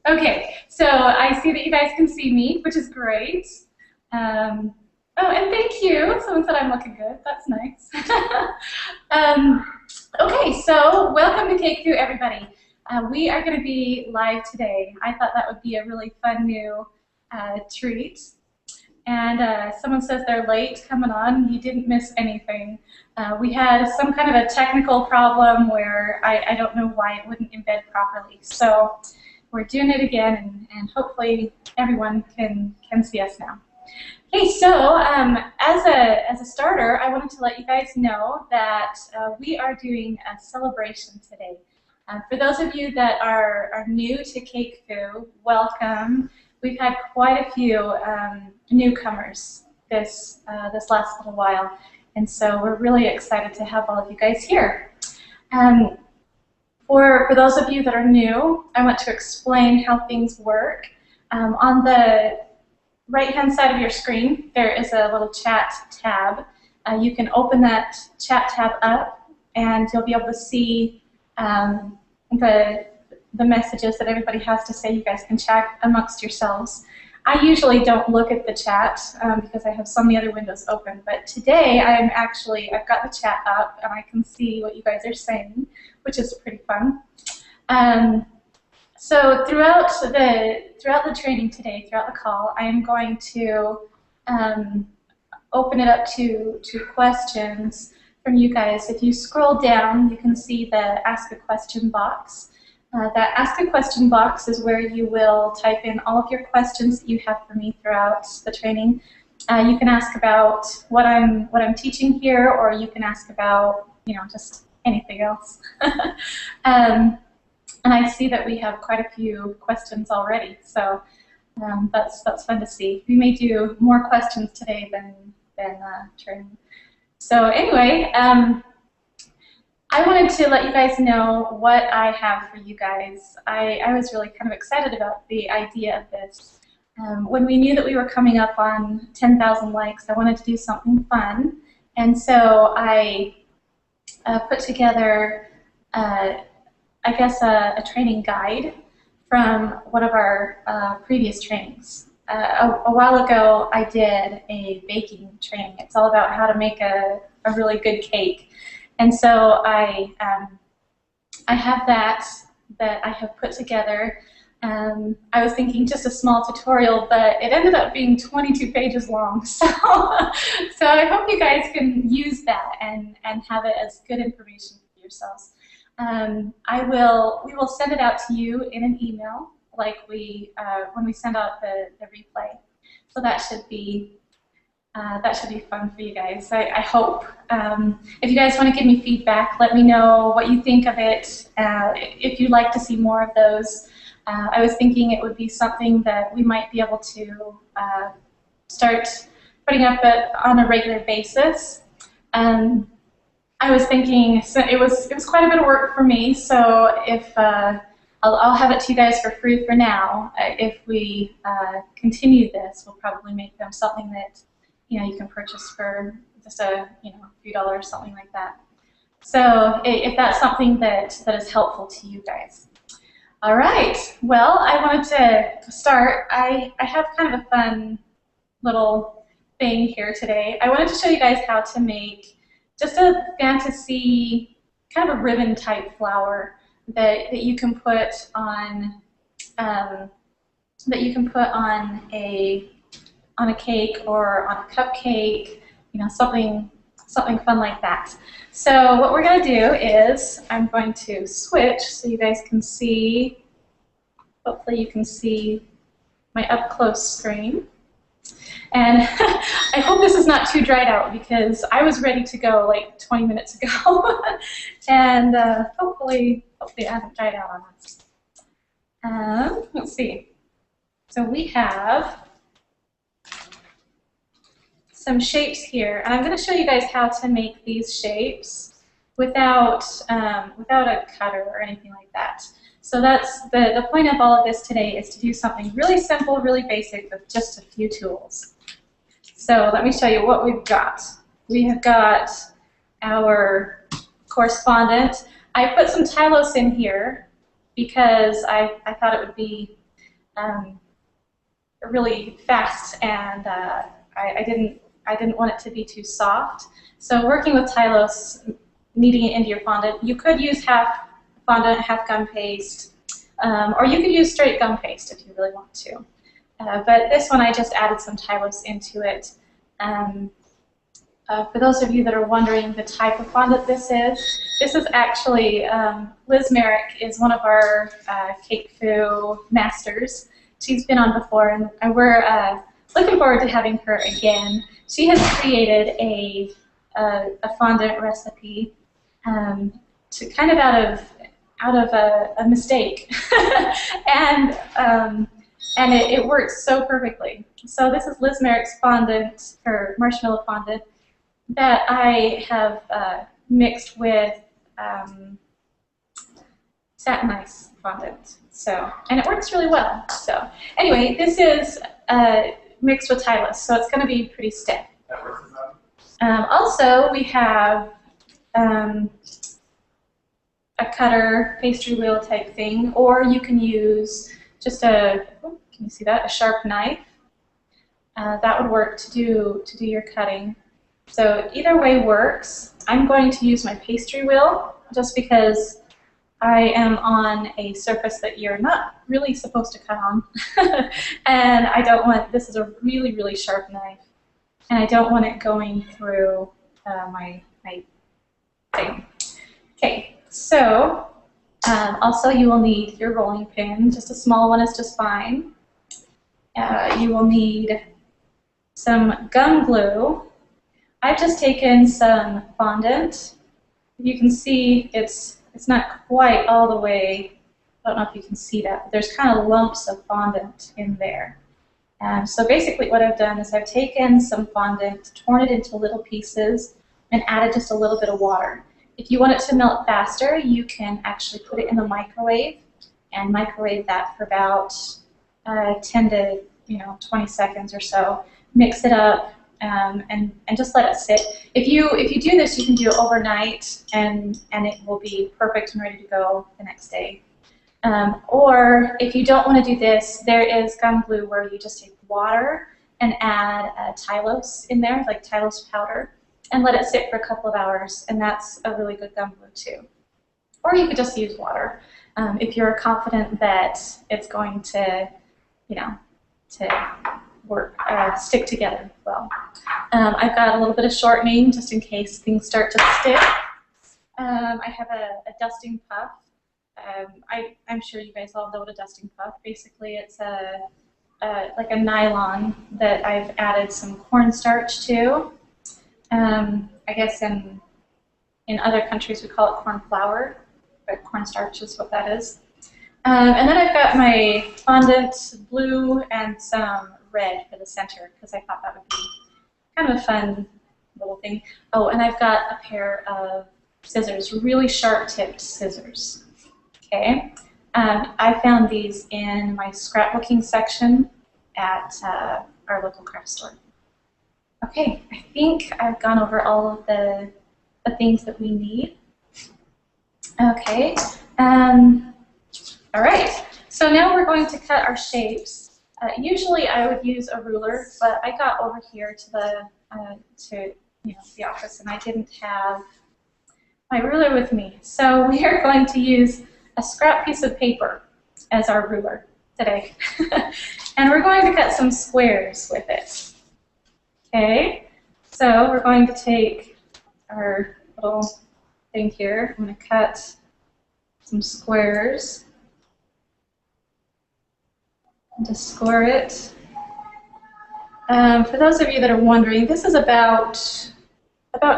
Okay, so I see that you guys can see me, which is great. Oh, and thank you. Someone said I'm looking good. That's nice. um, okay, so welcome to CakeFu, everybody. We are going to be live today. I thought that would be a really fun new treat. And someone says they're late coming on. You didn't miss anything. We had some kind of a technical problem where I don't know why it wouldn't embed properly. So we're doing it again, and hopefully everyone can see us now. Okay, so as a starter, I wanted to let you guys know that we are doing a celebration today. For those of you that are new to CakeFu, welcome. We've had quite a few newcomers this last little while, and so we're really excited to have all of you guys here. For those of you that are new, I want to explain how things work. On the right-hand side of your screen, there is a little chat tab. You can open that chat tab up, and you'll be able to see the messages that everybody has to say. You guys can chat amongst yourselves. I usually don't look at the chat because I have so many other windows open, but today I've got the chat up and I can see what you guys are saying, which is pretty fun. So throughout the training today, throughout the call, I am going to open it up to questions from you guys. If you scroll down, you can see the Ask a Question box. That Ask a Question box is where you will type in all of your questions that you have for me throughout the training. You can ask about what I'm teaching here, or you can ask about just anything else. And I see that we have quite a few questions already, so that's fun to see. We may do more questions today than training. So anyway. I wanted to let you guys know what I have for you guys. I was really kind of excited about the idea of this. When we knew that we were coming up on 10,000 likes, I wanted to do something fun. And so I put together, I guess, a training guide from one of our previous trainings. A while ago, I did a baking training. It's all about how to make a really good cake. And so I have that I have put together. I was thinking just a small tutorial, but it ended up being 22 pages long. So I hope you guys can use that and have it as good information for yourselves. We will send it out to you in an email, like when we send out the replay. So that should be fun for you guys, I hope. If you guys want to give me feedback, let me know what you think of it. If you'd like to see more of those, I was thinking it would be something that we might be able to start putting up on a regular basis. I was thinking, so it was quite a bit of work for me, so if I'll have it to you guys for free for now. If we continue this, we'll probably make them something that you can purchase for just a few dollars, something like that. So if that's something that is helpful to you guys. All right. Well, I wanted to start. I have kind of a fun little thing here today. I wanted to show you guys how to make just a fantasy kind of a ribbon type flower that you can put on a cake or on a cupcake, something fun like that. So what we're going to do is I'm going to switch so you guys can see, hopefully you can see my up close screen. And I hope this is not too dried out because I was ready to go like 20 minutes ago. And hopefully it hasn't dried out on us. Let's see. So we have some shapes here, and I'm going to show you guys how to make these shapes without a cutter or anything like that. So that's the point of all of this today, is to do something really simple, really basic with just a few tools. So let me show you what we've got. We have got our correspondent. I put some tylose in here because I thought it would be really fast, and I didn't want it to be too soft. So working with tylose, kneading it into your fondant, you could use half fondant, half gum paste, or you could use straight gum paste if you really want to. But this one, I just added some tylose into it. For those of you that are wondering the type of fondant this is actually, Liz Merrick is one of our CakeFu masters. She's been on before, and we're looking forward to having her again. She has created a fondant recipe to kind of out of a mistake, and it works so perfectly. So this is Liz Merrick's fondant, her marshmallow fondant, that I have mixed with satin ice fondant. So, and it works really well. So anyway, this is mixed with tylose, so it's going to be pretty stiff. Also, we have a cutter, pastry wheel type thing, or you can use just can you see that? A sharp knife. That would work to do your cutting. So either way works. I'm going to use my pastry wheel just because I am on a surface that you're not really supposed to cut on. And I don't want, this is a really, really sharp knife, and I don't want it going through my thing. Okay, so also you will need your rolling pin. Just a small one is just fine. You will need some gum glue. I've just taken some fondant. You can see it's not quite all the way, I don't know if you can see that, but there's kind of lumps of fondant in there. So basically what I've done is I've taken some fondant, torn it into little pieces, and added just a little bit of water. If you want it to melt faster, you can actually put it in the microwave and microwave that for about 10 to 20 seconds or so. Mix it up. And just let it sit. If you do this, you can do it overnight, and it will be perfect and ready to go the next day. Or if you don't want to do this, there is gum glue where you just take water and add tylose in there, like tylose powder, and let it sit for a couple of hours, and that's a really good gum glue too. Or you could just use water if you're confident that it's going to, work, stick together well. I've got a little bit of shortening just in case things start to stick. I have a dusting puff. I'm sure you guys all know what a dusting puff. Basically, it's like a nylon that I've added some cornstarch to. I guess in other countries we call it corn flour, but cornstarch is what that is. And then I've got my fondant blue and some red for the center because I thought that would be kind of a fun little thing. Oh, and I've got a pair of scissors, really sharp-tipped scissors. Okay, I found these in my scrapbooking section at our local craft store. Okay, I think I've gone over all of the things that we need. Okay, all right. So now we're going to cut our shapes. Usually I would use a ruler, but I got over here to the office and I didn't have my ruler with me. So we are going to use a scrap piece of paper as our ruler today. And we're going to cut some squares with it. Okay, so we're going to take our little thing here. I'm going to cut some squares. Just score it. For those of you that are wondering, this is about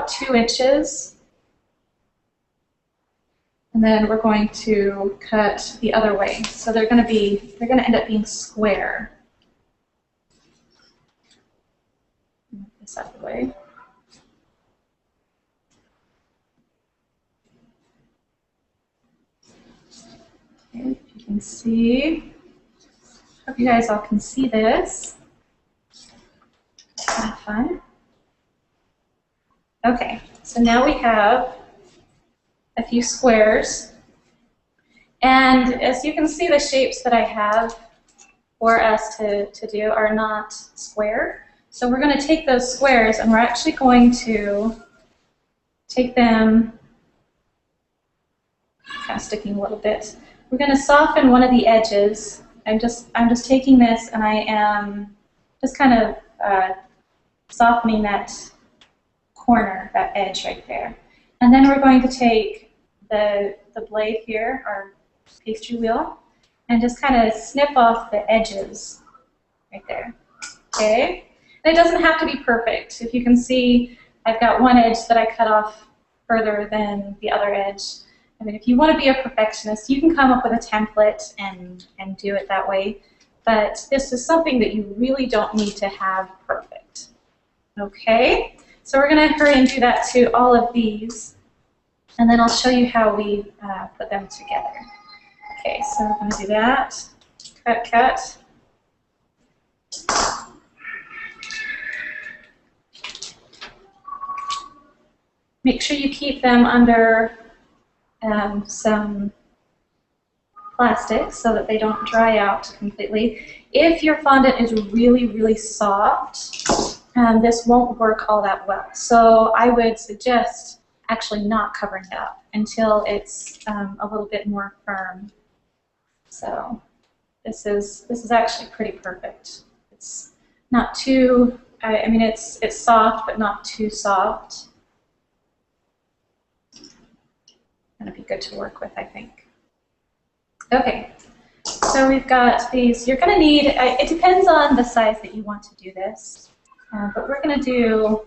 2 inches. And then we're going to cut the other way. So they're going to end up being square. Move this out of the way. Okay, if you can see. Hope you guys all can see this. Kind of fun. Okay, so now we have a few squares. And as you can see the shapes that I have, for us to do are not square. So we're going to take those squares and we're actually going to take them, kind of sticking a little bit. We're going to soften one of the edges. I'm just taking this and I am just kind of softening that corner, that edge right there. And then we're going to take the blade here, our pastry wheel, and just kind of snip off the edges right there. Okay? And it doesn't have to be perfect. If you can see, I've got one edge that I cut off further than the other edge. I mean, if you want to be a perfectionist, you can come up with a template and do it that way. But this is something that you really don't need to have perfect. Okay? So we're going to hurry and do that to all of these, and then I'll show you how we put them together. Okay, so we're going to do that. Cut, cut. Make sure you keep them under some plastic so that they don't dry out completely. If your fondant is really, really soft, this won't work all that well. So I would suggest actually not covering it up until it's a little bit more firm. So this is actually pretty perfect. It's not too, I mean it's soft but not too soft. Gonna be good to work with, I think. Okay, so we've got these. You're gonna need, it depends on the size that you want to do this. But we're going to do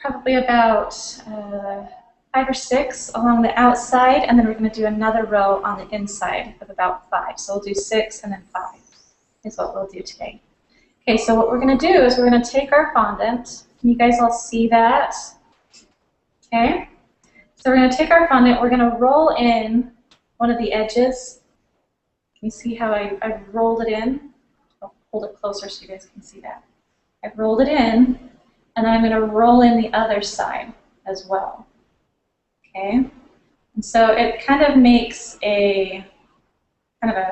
probably about 5 or 6 along the outside, and then we're going to do another row on the inside of about 5. So we'll do 6 and then 5 is what we'll do today. Okay, so what we're going to do is we're going to take our fondant. Can you guys all see that? Okay, so we're going to take our fondant, we're going to roll in one of the edges. Can you see how I've rolled it in? Hold it closer so you guys can see that. I've rolled it in, and I'm going to roll in the other side as well. Okay? And so it kind of makes a, kind of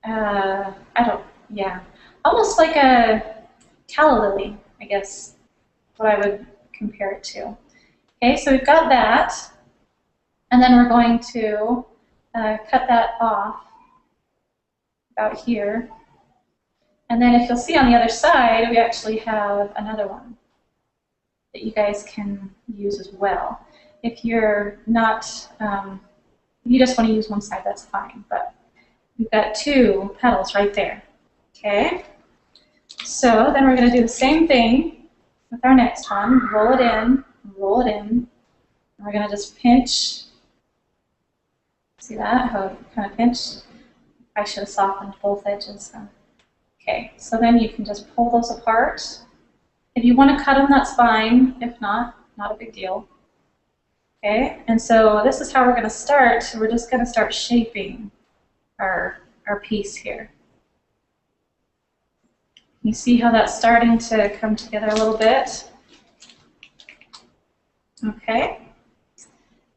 a, almost like a calla lily, I guess, what I would compare it to. Okay, so we've got that, and then we're going to cut that off about here. And then if you'll see on the other side, we actually have another one that you guys can use as well. If you're not, if you just want to use one side, that's fine. But we've got 2 petals right there. Okay? So then we're going to do the same thing with our next one. Roll it in, roll it in. And we're going to just pinch. See that? How it kind of pinched? I should have softened both edges. Okay, so then you can just pull those apart. If you want to cut them, that's fine. If not, not a big deal. Okay, and so this is how we're going to start. We're just going to start shaping our piece here. You see how that's starting to come together a little bit? Okay,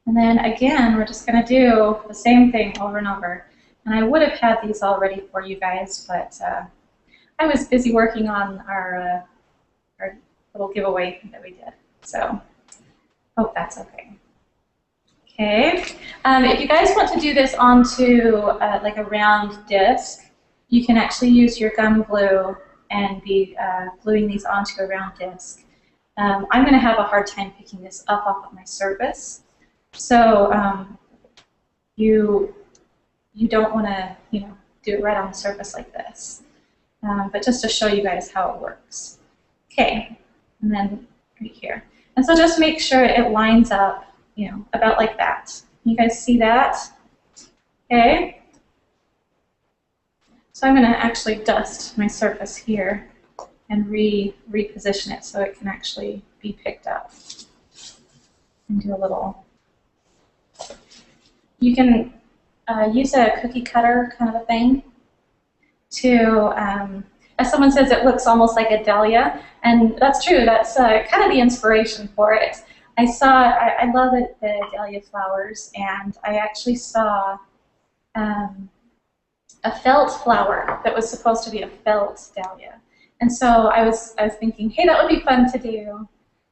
and then again, we're just going to do the same thing over and over. And I would have had these all ready for you guys, but I was busy working on our little giveaway that we did. So, hope that's okay. Okay, if you guys want to do this onto like a round disc, you can actually use your gum glue and be gluing these onto a round disc. I'm going to have a hard time picking this up off of my surface. So you don't want to, do it right on the surface like this. But just to show you guys how it works. Okay, and then right here. And so just make sure it lines up, about like that. You guys see that? Okay. So I'm going to actually dust my surface here and reposition it so it can actually be picked up. And do a little. You can use a cookie cutter kind of a thing to, as someone says, it looks almost like a dahlia, and that's true. That's kind of the inspiration for it. I love the dahlia flowers, and I actually saw a felt flower that was supposed to be a felt dahlia. And so I was thinking, hey, that would be fun to do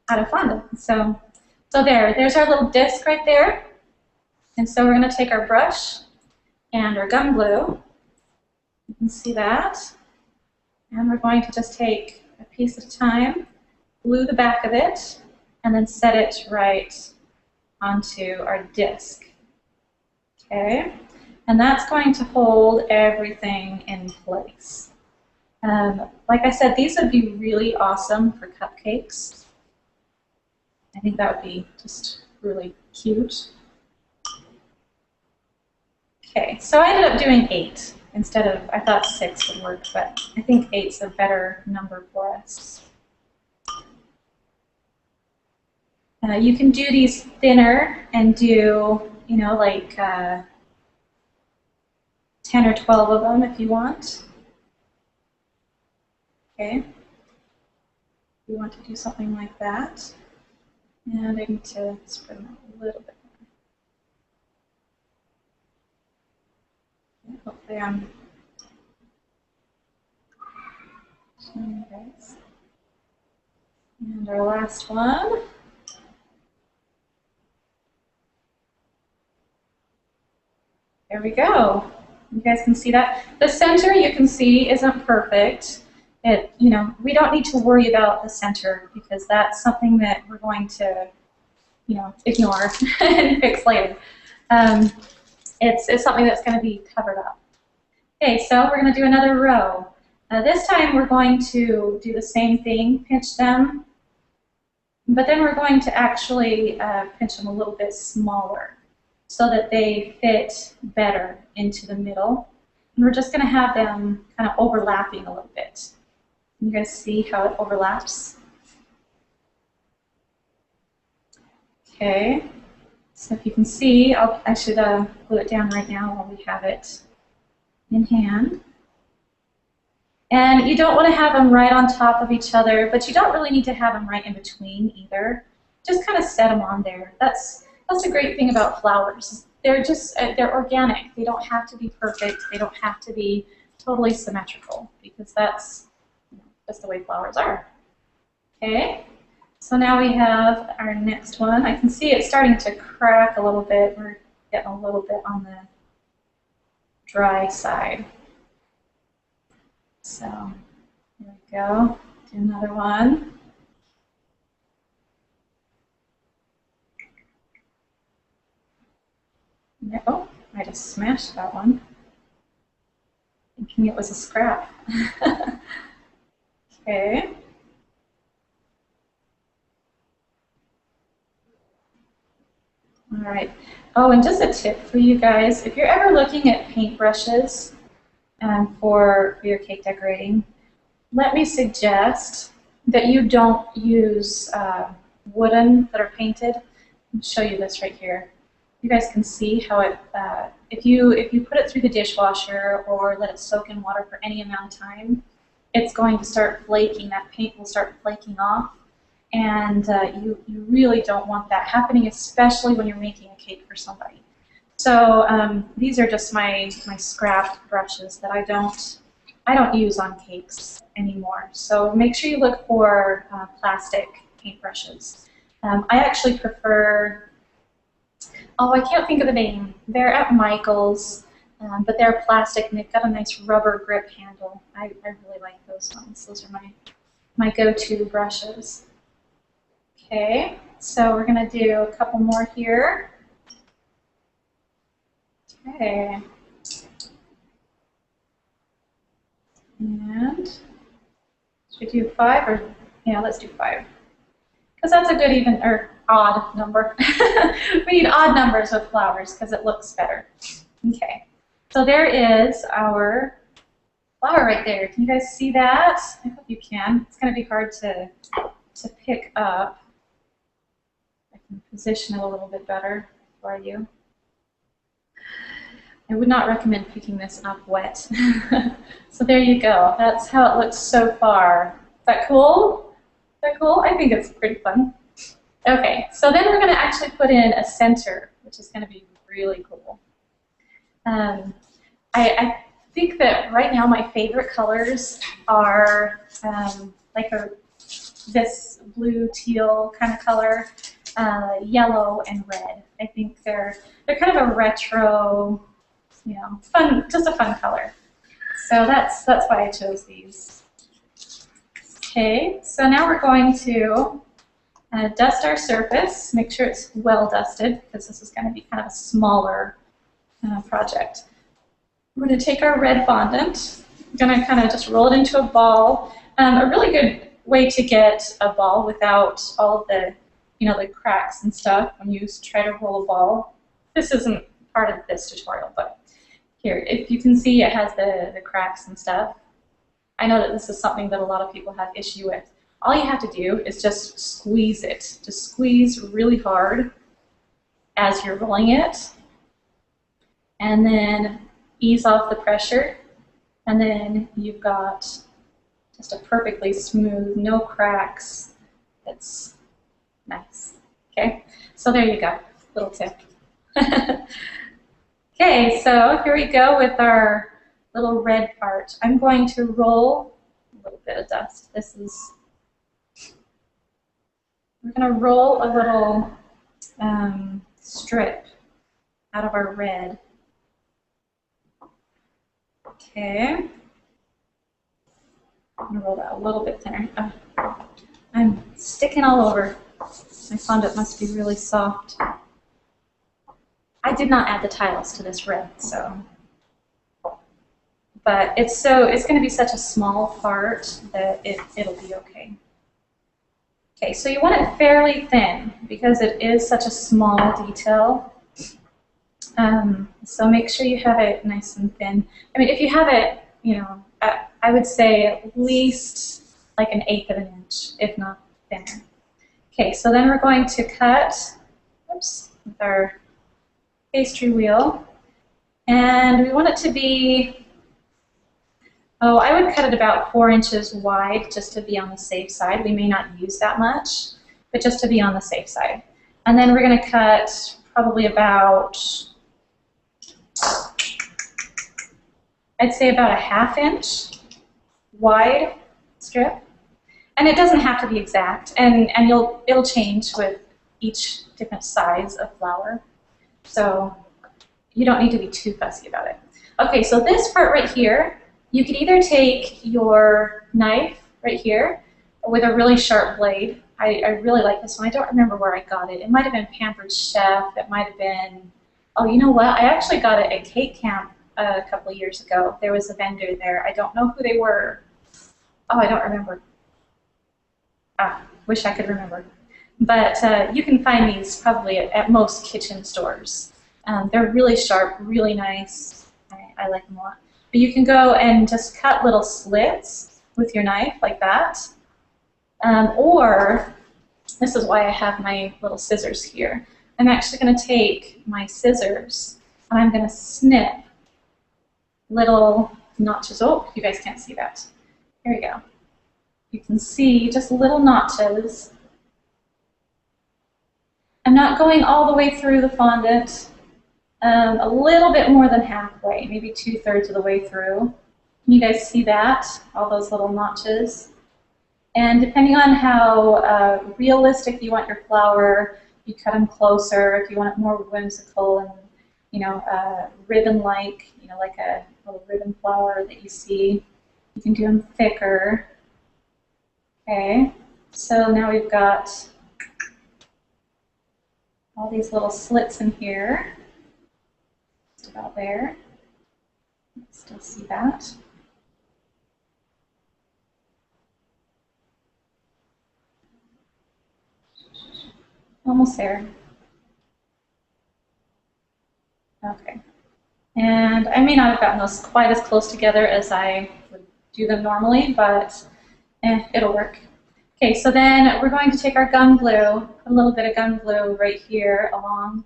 out of fondant. So there's our little disc right there. And so we're going to take our brush and our gum glue. You can see that. And we're going to just take a piece at a time, glue the back of it, and then set it right onto our disc. Okay? And that's going to hold everything in place. Like I said, these would be really awesome for cupcakes. I think that would be just really cute. Okay, so I ended up doing 8 instead of, I thought 6 would work, but I think 8's a better number for us. You can do these thinner and do, you know, like 10 or 12 of them if you want. Okay, if you want to do something like that. And I need to spread them out a little bit more. Hopefully I'm showing you guys. And our last one. There we go. You guys can see that. The center, you can see, isn't perfect. You know, we don't need to worry about the center because that's something that we're going to, you know, ignore and fix later. It's something that's going to be covered up. Okay, so we're going to do another row. This time we're going to do the same thing, pinch them, but then we're going to actually pinch them a little bit smaller so that they fit better into the middle. And we're just going to have them kind of overlapping a little bit. You guys see how it overlaps? Okay, so if you can see, I should glue it down right now while we have it in hand. And you don't want to have them right on top of each other, but you don't really need to have them right in between either. Just kind of set them on there. That's the great thing about flowers. They're just, they're organic. They don't have to be perfect. They don't have to be totally symmetrical because that's just the way flowers are. Okay, so now we have our next one. I can see it starting to crack a little bit. We're getting a little bit on the dry side. So here we go. Do another one. No, I just smashed that one, thinking it was a scrap. Okay. All right. Oh, and just a tip for you guys, if you're ever looking at paintbrushes for your cake decorating, let me suggest that you don't use wooden that are painted. I'll show you this right here. You guys can see how it, if you put it through the dishwasher or let it soak in water for any amount of time, it's going to start flaking. That paint will start flaking off, and you really don't want that happening, especially when you're making a cake for somebody. So these are just my scrap brushes that I don't use on cakes anymore. So make sure you look for plastic paintbrushes. I actually prefer, oh, I can't think of the name. They're at Michael's, but they're plastic and they've got a nice rubber grip handle. I really like those ones. Those are my go-to brushes. Okay, so we're going to do a couple more here. Okay. And should we do 5 or, yeah, let's do 5. Because that's a good even, or odd number. We need odd numbers with flowers because it looks better. Okay, so there is our flower right there. Can you guys see that? I hope you can. It's going to be hard to pick up. I can position it a little bit better for you. I would not recommend picking this up wet. So there you go. That's how it looks so far. Is that cool? Is that cool? I think it's pretty fun. Okay, so then we're going to actually put in a center, which is going to be really cool. I think that right now my favorite colors are like this blue teal kind of color, yellow and red. I think they're kind of a retro, you know, fun, just a fun color. So that's why I chose these. Okay, so now we're going to dust our surface, make sure it's well dusted, because this is going to be kind of a smaller project. We're going to take our red fondant, we're going to kind of just roll it into a ball. A really good way to get a ball without all of the, you know, the cracks and stuff when you try to roll a ball. This isn't part of this tutorial, but here, if you can see, it has the cracks and stuff. I know that this is something that a lot of people have issue with. All you have to do is just squeeze it. Just squeeze really hard as you're rolling it, and then ease off the pressure, and then you've got just a perfectly smooth, no cracks. It's nice. Okay, so there you go, little tip. Okay, so here we go with our little red part. I'm going to roll a little bit of dust. We're going to roll a little strip out of our red. Okay. I'm going to roll that a little bit thinner. Oh, I'm sticking all over. My fondant must be really soft. I did not add the tylose to this red, so. But it's going to be such a small part that it'll be okay. Okay, so you want it fairly thin because it is such a small detail. So make sure you have it nice and thin. I mean, if you have it, you know, I would say at least like 1/8 of an inch, if not thinner. Okay, so then we're going to cut, oops, with our pastry wheel, and we want it to be, oh, I would cut it about 4 inches wide just to be on the safe side. We may not use that much, but just to be on the safe side. And then we're going to cut probably about, I'd say about 1/2 inch wide strip. And it doesn't have to be exact, and it'll change with each different size of flour. So you don't need to be too fussy about it. Okay, so this part right here, you can either take your knife right here with a really sharp blade. I really like this one. I don't remember where I got it. It might have been Pampered Chef. It might have been, oh, you know what? I actually got it at Cake Camp a couple of years ago. There was a vendor there. I don't know who they were. Oh, I don't remember. Ah, wish I could remember. But you can find these probably at most kitchen stores. They're really sharp, really nice. I like them a lot. But you can go and just cut little slits with your knife like that. Or, this is why I have my little scissors here. I'm actually going to take my scissors and I'm going to snip little notches. Oh, you guys can't see that. Here we go. You can see just little notches. I'm not going all the way through the fondant. A little bit more than halfway, maybe 2/3 of the way through. Can you guys see that? All those little notches. And depending on how realistic you want your flower, you cut them closer. If you want it more whimsical and, you know, ribbon-like, you know, like a little ribbon flower that you see, you can do them thicker. Okay, so now we've got all these little slits in here. Just about there. Still see that. Almost there. Okay. And I may not have gotten those quite as close together as I would do them normally, but it'll work. Okay, so then we're going to take our gum glue, a little bit of gum glue right here along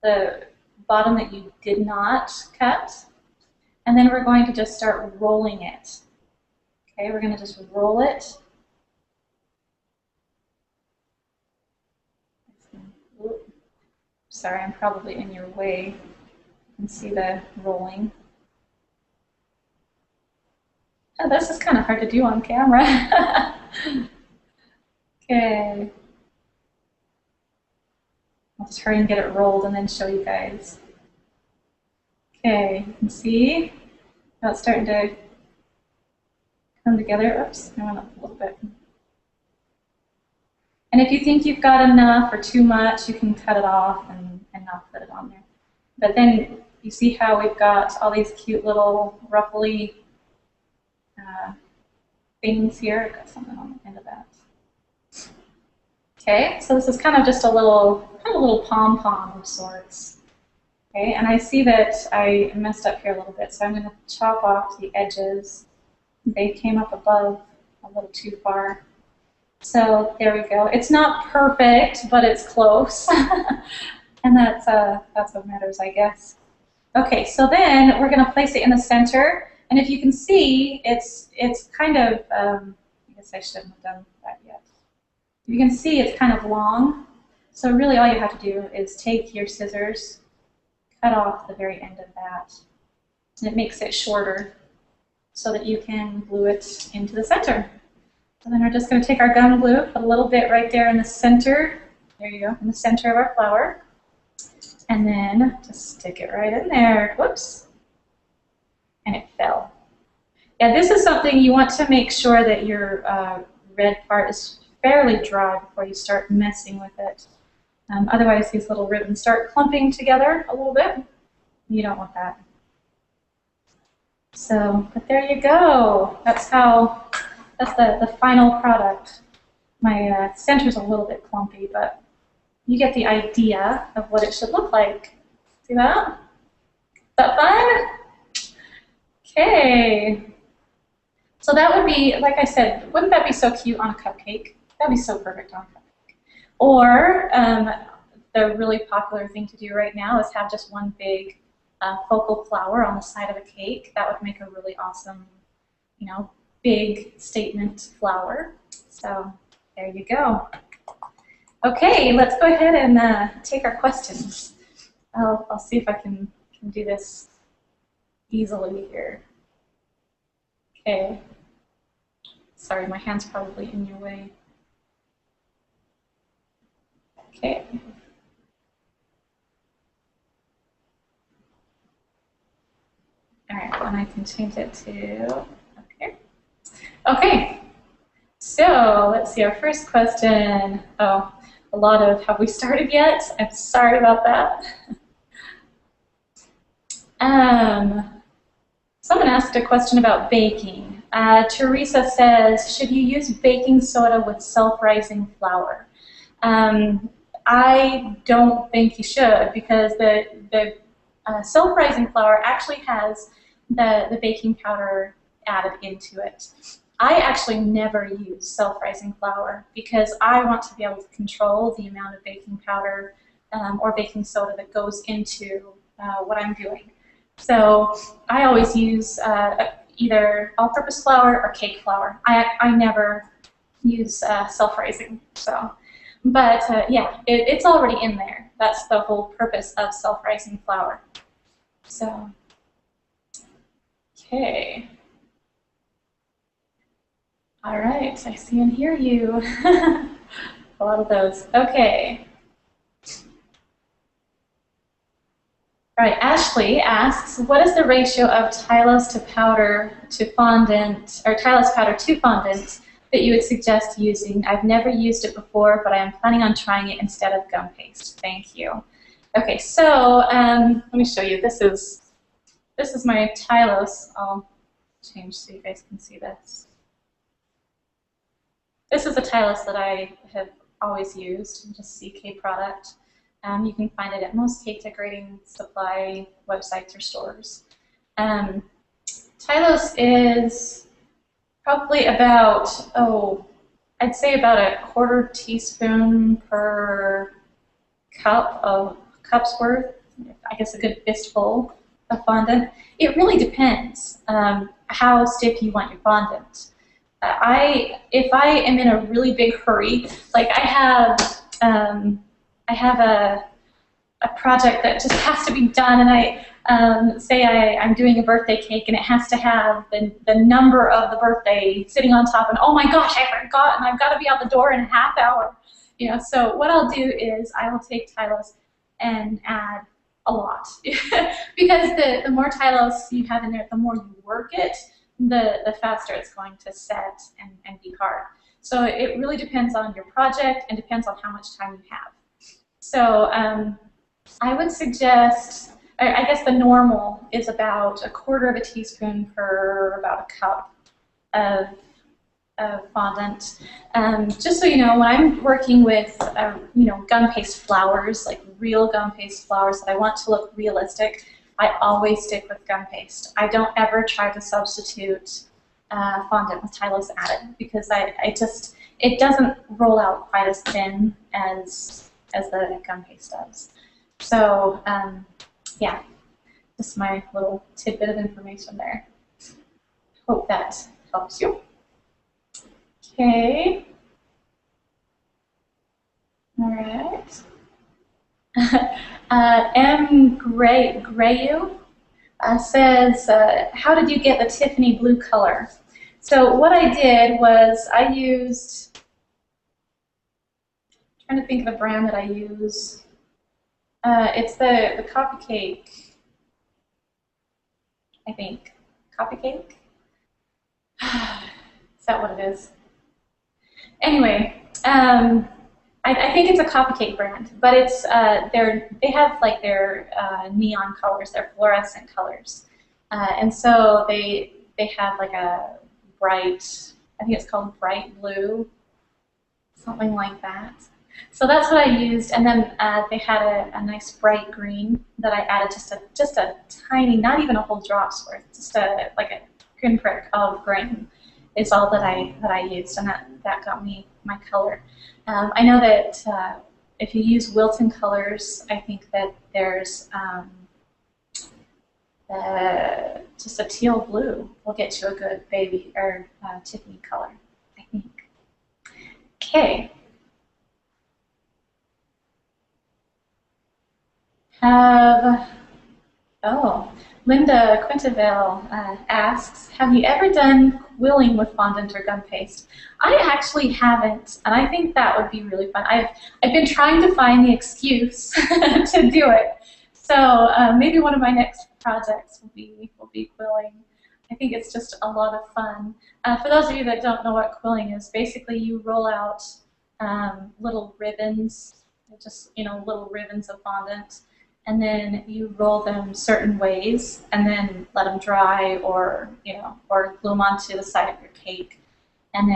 the bottom that you did not cut, and then we're going to just start rolling it. Okay, we're going to just roll it. Sorry, I'm probably in your way. You can see the rolling. Oh, this is kind of hard to do on camera. Okay. I'll just hurry and get it rolled and then show you guys. Okay, you can see how it's starting to come together. Oops, I went up a little bit. And if you think you've got enough or too much, you can cut it off and not put it on there. But then you see how we've got all these cute little ruffly things here. I've got something on the end of that. Okay, so this is kind of just a little pom-pom of sorts. Okay, and I see that I messed up here a little bit, so I'm going to chop off the edges. They came up above a little too far. So there we go. It's not perfect, but it's close. And that's what matters, I guess. Okay, so then we're going to place it in the center. And if you can see, it's kind of, I guess I shouldn't have done that yet. You can see it's kind of long. So really all you have to do is take your scissors, cut off the very end of that. And it makes it shorter so that you can glue it into the center. So then we're just going to take our gum glue, put a little bit right there in the center. There you go, in the center of our flower. And then just stick it right in there. Whoops. And it fell. Yeah, this is something you want to make sure that your red part is fairly dry before you start messing with it. Otherwise, these little ribbons start clumping together a little bit. You don't want that. So, but there you go. That's the final product. My center's a little bit clumpy, but you get the idea of what it should look like. See that? Is that fun? Okay. So that would be, like I said, wouldn't that be so cute on a cupcake? That'd be so perfect on a cupcake. Or the really popular thing to do right now is have just one big focal flower on the side of a cake. That would make a really awesome, you know, big statement flower. So there you go. Okay, let's go ahead and take our questions. I'll see if I can do this easily here. Okay. Sorry, my hand's probably in your way. Okay. All right, and I can change it to up here. Okay, so let's see, our first question. Oh, a lot of, have we started yet? I'm sorry about that. Someone asked a question about baking. Teresa says, should you use baking soda with self-rising flour? I don't think you should, because the self-rising flour actually has the baking powder added into it. I actually never use self-rising flour because I want to be able to control the amount of baking powder or baking soda that goes into what I'm doing. So I always use either all-purpose flour or cake flour. I never use self-rising. So, but yeah, it's already in there. That's the whole purpose of self-rising flour. So, okay. All right, I see and hear you. A lot of those. Okay. All right, Ashley asks, what is the ratio of tylose to powder to fondant, or tylose powder to fondant that you would suggest using? I've never used it before, but I am planning on trying it instead of gum paste. Thank you. Okay, so let me show you. This is my tylose. I'll change so you guys can see this. This is a tylose that I have always used, just CK product. You can find it at most cake decorating supply websites or stores. Tylose is probably about, I'd say about a quarter teaspoon per cup's worth, I guess a good fistful of fondant. It really depends how stiff you want your fondant. If I am in a really big hurry, like I have a project that just has to be done, and I'm doing a birthday cake, and it has to have the number of the birthday sitting on top, and oh my gosh, I forgot, and I've got to be out the door in a half hour. You know, so what I'll do is I will take tylose and add a lot because the more tylose you have in there, the more you work it, the faster it's going to set and be hard. So it really depends on your project and depends on how much time you have. So I would suggest, I guess the normal is about 1/4 teaspoon per about a cup of fondant. Just so you know, when I'm working with gum paste flowers, like real gum paste flowers that I want to look realistic, I always stick with gum paste. I don't ever try to substitute fondant with tylose added because it doesn't roll out quite as thin as the gum paste does. So yeah, just my little tidbit of information there. Hope that helps you. Okay. All right. Grayu says, how did you get the Tiffany blue color? So what I did was I used, I'm trying to think of a brand that I use. It's the Coffee Cake, I think. Coffee Cake? Is that what it is? Anyway, I think it's a cupcake brand, but it's they have like their neon colors, their fluorescent colors, and so they have like a bright, I think it's called bright blue, something like that. So that's what I used, and then they had a nice bright green that I added just a tiny, not even a whole drop's worth, just like a pinprick of green is all that I used, and that got me my color. I know that if you use Wilton colors, I think that there's just a teal blue will get you a good baby or Tiffany color, I think. Okay. Linda Quinteville asks, have you ever done quilling with fondant or gum paste? I actually haven't, and I think that would be really fun. I've been trying to find the excuse to do it. So maybe one of my next projects will be quilling. I think it's just a lot of fun. For those of you that don't know what quilling is, basically you roll out little ribbons, just little ribbons of fondant, and then you roll them certain ways, and then let them dry, or or glue them onto the side of your cake, and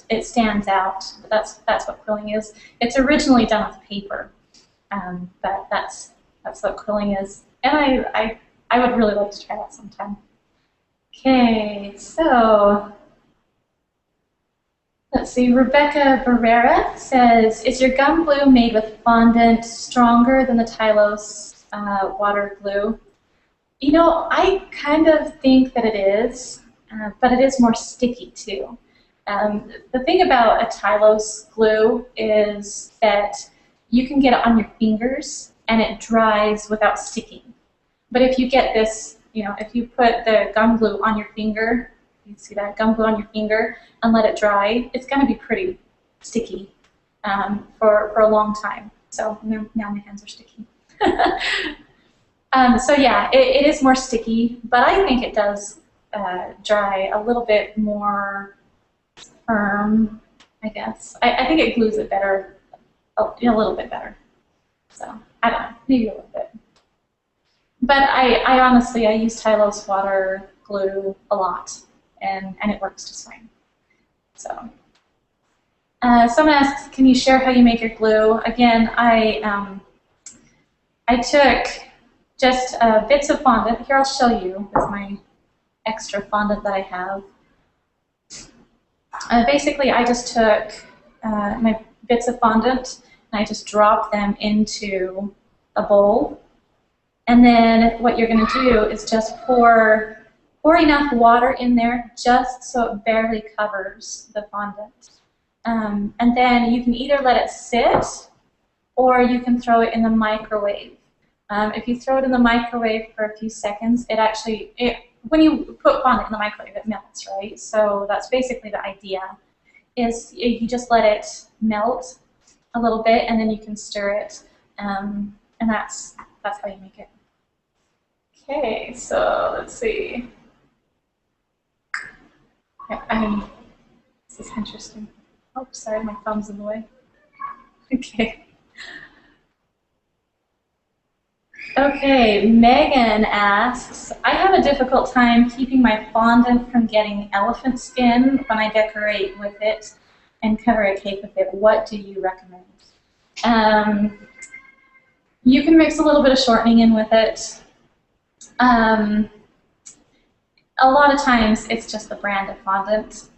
it stands out. That's what quilling is. It's originally done with paper, but that's what quilling is, and I would really like to try that sometime. Okay, so let's see. Rebecca Barrera says, "Is your gum glue made with fondant stronger than the tylose water glue?" I kind of think that it is, but it is more sticky too. The thing about a tylose glue is that you can get it on your fingers and it dries without sticking. But if you get this, if you put the gum glue on your finger, you see that gum glue on your finger, and let it dry, it's going to be pretty sticky for a long time. So now my hands are sticky. So yeah, it is more sticky, but I think it does dry a little bit more firm, I guess. I think it glues it better, a little bit better. So I don't know, maybe a little bit. But I honestly, I use tylose water glue a lot, and it works just fine. So someone asks, can you share how you make your glue? Again, I took just bits of fondant. Here, I'll show you with my extra fondant that I have. Basically, I just took my bits of fondant and I just dropped them into a bowl. And then what you're going to do is just pour enough water in there just so it barely covers the fondant. And then you can either let it sit or you can throw it in the microwave If you throw it in the microwave for a few seconds, when you put fondant in the microwave, it melts, right? So that's basically the idea, is you just let it melt a little bit, and then you can stir it, and that's how you make it. Okay, so let's see. This is interesting. Oh, sorry, my thumb's in the way. Okay. Okay, Megan asks, I have a difficult time keeping my fondant from getting elephant skin when I decorate with it and cover a cake with it. What do you recommend? You can mix a little bit of shortening in with it. A lot of times it's just the brand of fondant,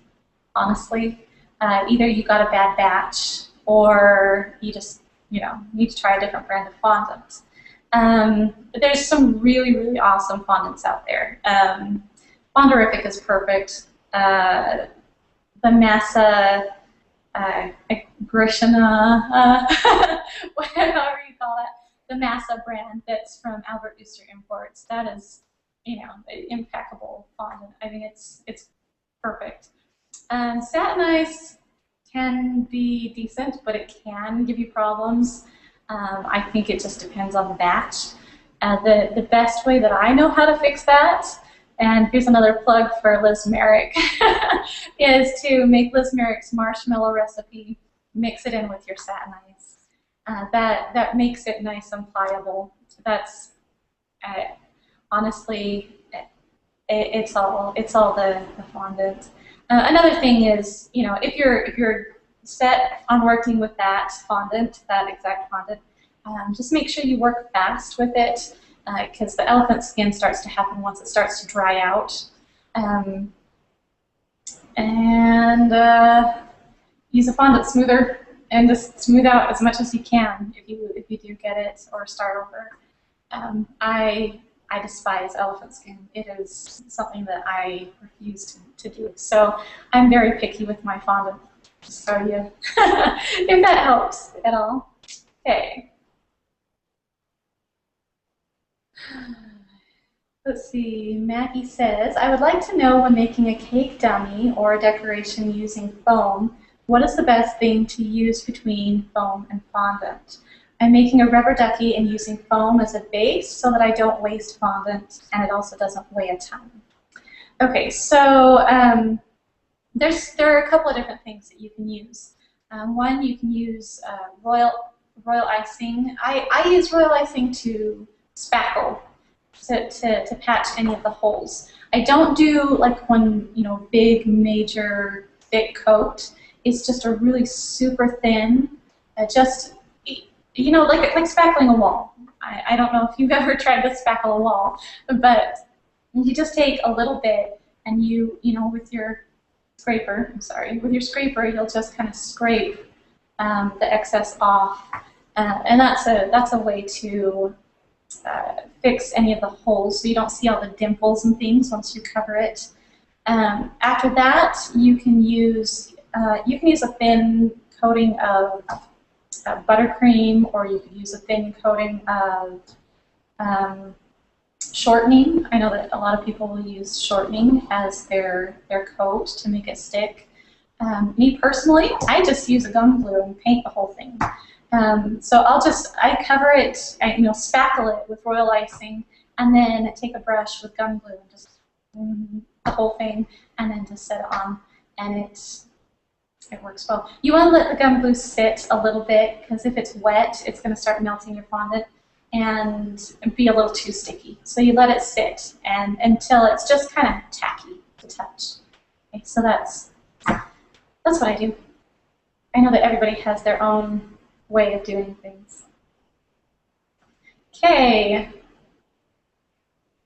honestly. Either you got a bad batch or you just, need to try a different brand of fondant. There's some really, really awesome fondants out there. Fonderific is perfect. The Massa Grishina, whatever you call that, the Massa brand that's from Albert Ooster Imports, that is, impeccable fondant. I think it's perfect. Satin ice can be decent, but it can give you problems. I think it just depends on the batch. The best way that I know how to fix that, and here's another plug for Liz Merrick, is to make Liz Merrick's marshmallow recipe, mix it in with your satin ice. That makes it nice and pliable. That's honestly, it's all the fondant. Another thing is, if you're set on working with that exact fondant, just make sure you work fast with it, because the elephant skin starts to happen once it starts to dry out. Use a fondant smoother and just smooth out as much as you can if you do get it or start over. I despise elephant skin. It is something that I refuse to do. So I'm very picky with my fondant. So yeah, if that helps at all. Okay. Let's see, Maggie says, I would like to know when making a cake dummy or a decoration using foam, what is the best thing to use between foam and fondant? I'm making a rubber ducky and using foam as a base so that I don't waste fondant and it also doesn't weigh a ton. Okay, so there are a couple of different things that you can use. One, you can use royal icing. I use royal icing to spackle, to patch any of the holes. I don't do like one, big, major, thick coat. It's just a really super thin, like spackling a wall. I don't know if you've ever tried to spackle a wall, but you just take a little bit and with your scraper, you'll just kind of scrape the excess off, and that's a way to fix any of the holes so you don't see all the dimples and things once you cover it. After that, you can use a thin coating of buttercream, or you could use a thin coating of shortening. I know that a lot of people will use shortening as their coat to make it stick. Me personally, I just use a gum glue and paint the whole thing. So I cover it, spackle it with royal icing, and then take a brush with gum glue and just the whole thing, and then just set it on, and it works well. You want to let the gum glue sit a little bit, because if it's wet, it's going to start melting your fondant and be a little too sticky. So you let it sit until it's just kind of tacky to touch. Okay, so that's what I do. I know that everybody has their own way of doing things. Okay.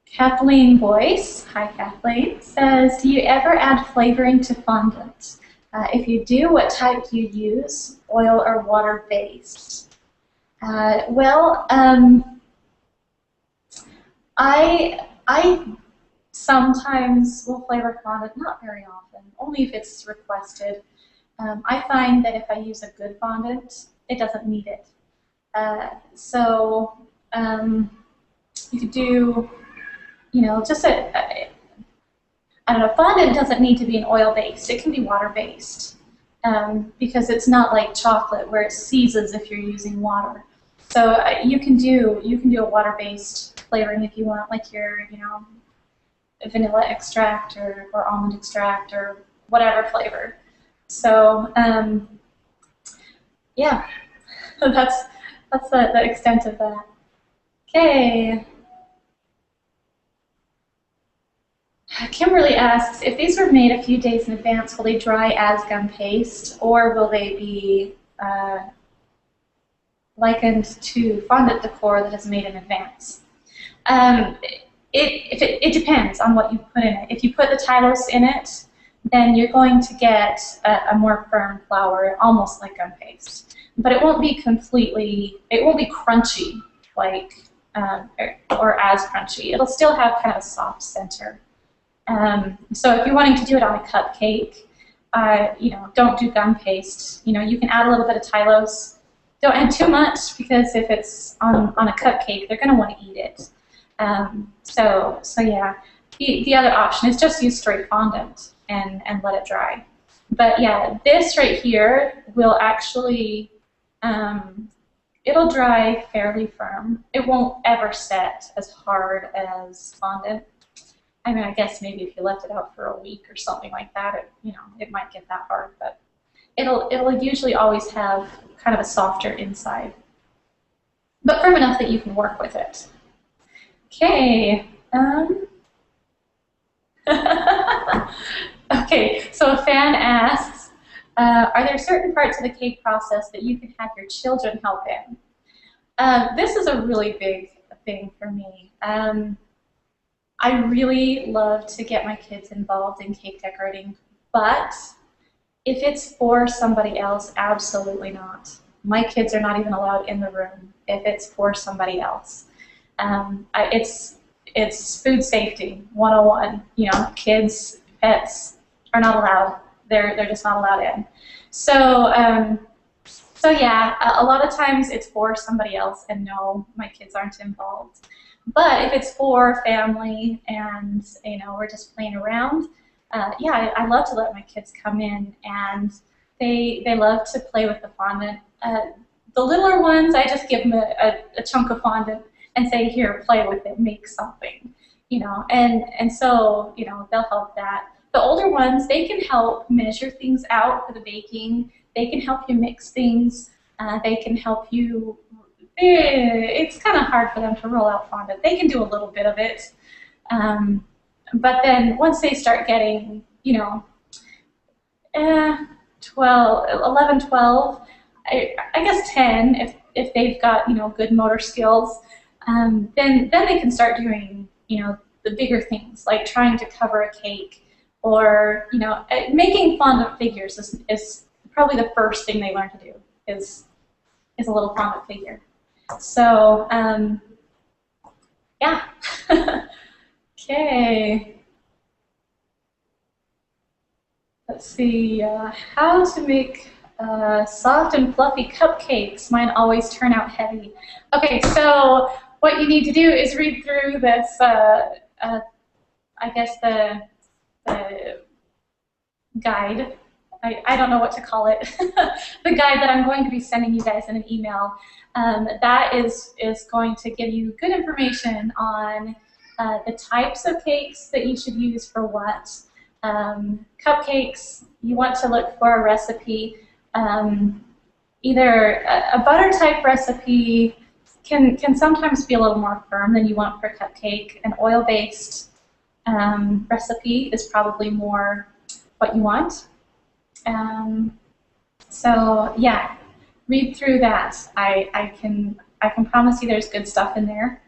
Kathleen Boyce, hi Kathleen, says, do you ever add flavoring to fondant? If you do, what type do you use, oil or water based? I sometimes will flavor fondant, not very often, only if it's requested. I find that if I use a good fondant, it doesn't need it. You could do, you know, just I don't know, fondant doesn't need to be an oil-based. It can be water-based because it's not like chocolate where it seizes if you're using water. So you can do a water-based flavoring if you want, like your, you know, vanilla extract or almond extract or whatever flavor. So yeah, that's the extent of that. Okay. Kimberly asks, if these were made a few days in advance, will they dry as gum paste, or will they be likened to fondant decor that is made in advance? It depends on what you put in it. If you put the tylose in it, then you're going to get a more firm flour, almost like gum paste. But it won't be it won't be crunchy like, or as crunchy. It'll still have kind of a soft center. So if you're wanting to do it on a cupcake, you know, don't do gum paste. You know, you can add a little bit of tylose. Don't add too much because if it's on a cupcake, they're going to want to eat it. So yeah, the other option is just use straight fondant and let it dry. But yeah, this right here will actually, it'll dry fairly firm. It won't ever set as hard as fondant. I mean, I guess maybe if you left it out for a week or something like that, you know, it might get that hard, but it'll usually always have kind of a softer inside, but firm enough that you can work with it. Okay. Okay, so a fan asks, are there certain parts of the cake process that you can have your children help in? This is a really big thing for me. I really love to get my kids involved in cake decorating, but if it's for somebody else, absolutely not. My kids are not even allowed in the room if it's for somebody else. It's food safety 101. You know, kids, pets are not allowed. They're just not allowed in. So so yeah, a lot of times it's for somebody else, and no, my kids aren't involved. But if it's for family and, you know, we're just playing around, yeah, I love to let my kids come in, and they love to play with the fondant. The littler ones, I just give them a chunk of fondant and say, here, play with it, make something, you know, and so, you know, they'll help that. The older ones, they can help measure things out for the baking. They can help you mix things. They can help you. It's kind of hard for them to roll out fondant. They can do a little bit of it. But then once they start getting, you know, 11, 12, I guess 10, if they've got, you know, good motor skills, then they can start doing, you know, the bigger things, like trying to cover a cake, or, you know, making fondant figures is probably the first thing they learn to do, is a little fondant figure. So, yeah. Okay. Let's see. How to make soft and fluffy cupcakes. Mine always turn out heavy. Okay, so what you need to do is read through this, I guess the guide. I don't know what to call it. The guide that I'm going to be sending you guys in an email. That is going to give you good information on the types of cakes that you should use for what. Cupcakes, you want to look for a recipe. Either a butter type recipe can sometimes be a little more firm than you want for a cupcake. An oil-based recipe is probably more what you want. So yeah, read through that. I can promise you there's good stuff in there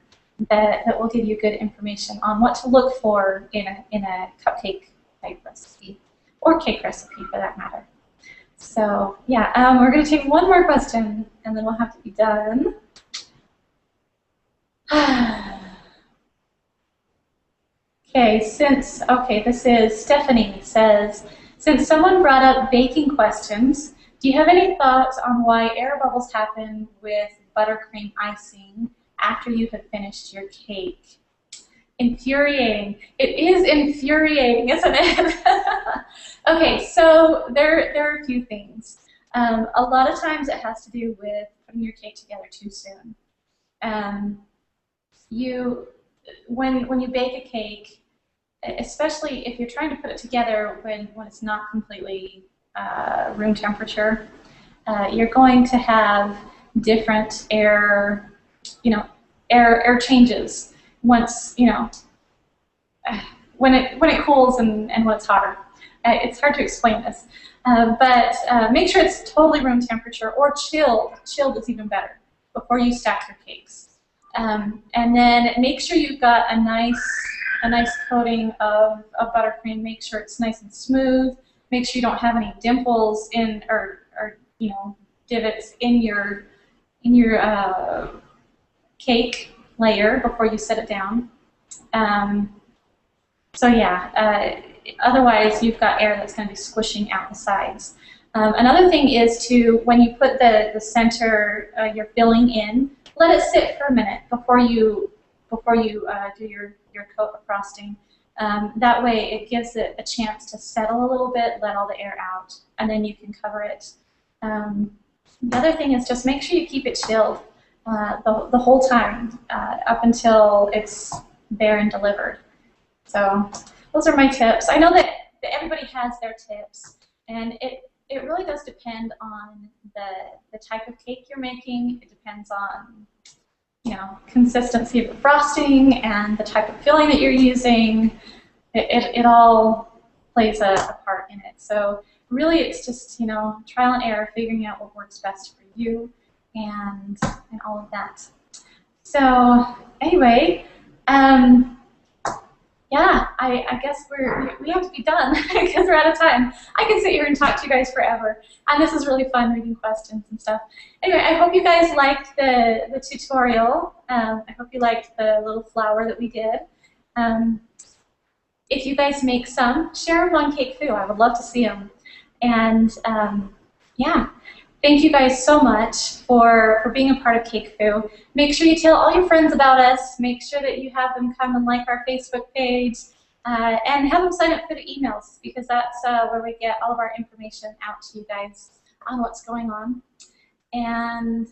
that will give you good information on what to look for in a cupcake type recipe, or cake recipe for that matter. So yeah, we're going to take one more question and then we'll have to be done. Okay, this is Stephanie says, since someone brought up baking questions, do you have any thoughts on why air bubbles happen with buttercream icing after you have finished your cake. Infuriating. It is infuriating, isn't it? Okay, so there are a few things. A lot of times it has to do with putting your cake together too soon. When you bake a cake, especially if you're trying to put it together when it's not completely room temperature, you're going to have different air changes once, when it cools and when it's hotter. It's hard to explain this, but make sure it's totally room temperature or chilled. Chilled is even better before you stack your cakes. And then make sure you've got a nice coating of buttercream. Make sure it's nice and smooth. Make sure you don't have any dimples in or divots in your cake layer before you set it down. So yeah, otherwise you've got air that's going to be squishing out the sides. Another thing is when you put the center, your filling in, let it sit for a minute before you do your coat of frosting. That way it gives it a chance to settle a little bit, let all the air out, and then you can cover it. The other thing is just make sure you keep it chilled the whole time up until it's there and delivered. So those are my tips. I know that everybody has their tips, and it really does depend on the type of cake you're making. It depends on consistency of the frosting and the type of filling that you're using. It all plays a part in it. So really it's just trial and error, figuring out what works best for you and all of that. So anyway, yeah, I guess we have to be done because we're out of time. I can sit here and talk to you guys forever, and this is really fun reading questions and stuff. Anyway, I hope you guys liked the tutorial. I hope you liked the little flower that we did. If you guys make some, share them on CakeFu. I would love to see them. And yeah, thank you guys so much for being a part of CakeFu. Make sure you tell all your friends about us. Make sure that you have them come and like our Facebook page, and have them sign up for the emails, because that's where we get all of our information out to you guys on what's going on. And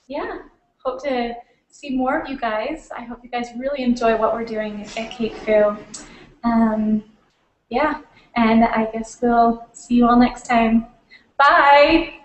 yeah, hope to see more of you guys. I hope you guys really enjoy what we're doing at CakeFu. Yeah, and I guess we'll see you all next time. Bye!